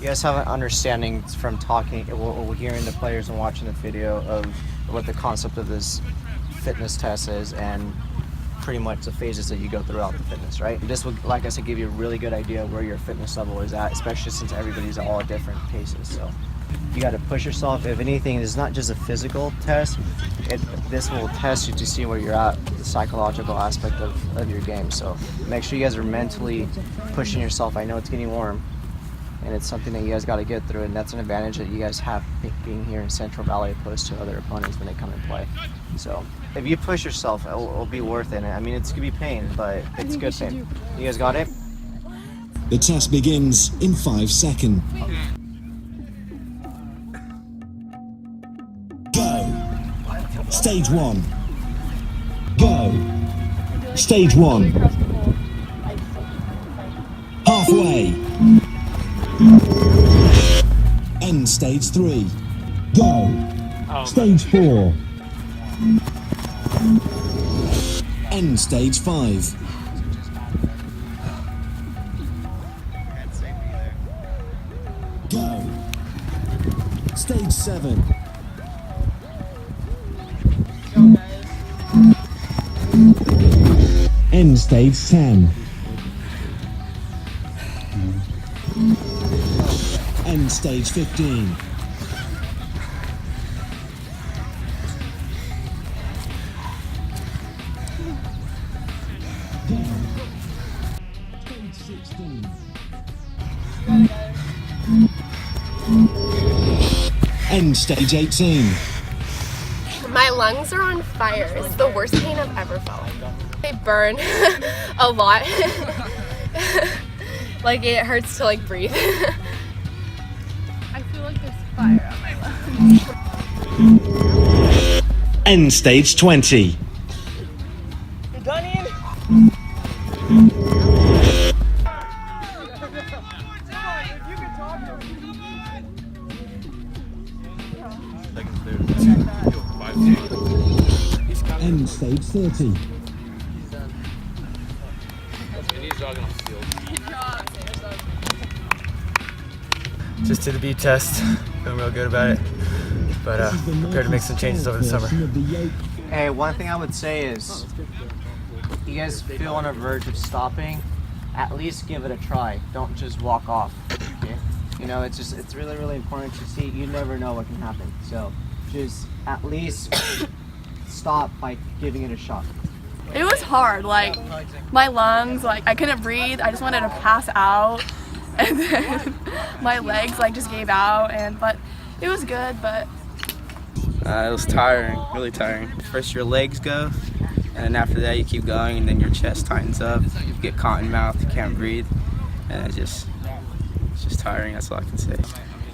You guys have an understanding from talking, or hearing the players and watching the video of what the concept of this fitness test is and pretty much the phases that you go throughout the fitness, right? This will, like I said, give you a really good idea of where your fitness level is at, especially since everybody's all at different paces. So you got to push yourself. If anything, it's not just a physical test. This will test you to see where you're at, the psychological aspect of your game. So make sure you guys are mentally pushing yourself. I know it's getting warm, and it's something that you guys got to get through, and that's an advantage that you guys have being here in Central Valley opposed to other opponents when they come and play. So if you push yourself, it'll be worth it. I mean, it's gonna be pain, but it's good pain. You guys got it? The test begins in 5 seconds. Go. Stage 1. Go. Stage 1. Halfway. End stage 3. Go. Stage 4. End stage 5. Go. Stage 7. End stage 10. End stage 15. Stage 16. End stage 18. My lungs are on fire. It's the worst pain I've ever felt. They burn a lot. Like it hurts to like breathe. I feel like there's fire on my lungs. End stage 20. You done, Ian? End stage 30. Just did the beat test, feeling real good about it, but prepared to make some changes over the summer. Hey, one thing I would say is, if you guys feel on the verge of stopping, at least give it a try. Don't just walk off. Okay? You know, it's really, really important to see. You never know what can happen. So just at least stop by giving it a shot. It was hard, like my lungs, like I couldn't breathe. I just wanted to pass out, and then my legs like just gave out. But it was good. But it was tiring, really tiring. First your legs go, and then after that you keep going, and then your chest tightens up. You get cotton mouth, you can't breathe, and it's just tiring. That's all I can say.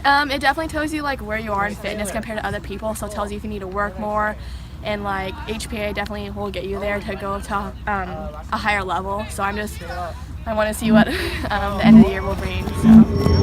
it definitely tells you like where you are in fitness compared to other people. So it tells you if you need to work more. And like HPA definitely will get you there to go to a higher level. So I want to see what the end of the year will bring. So.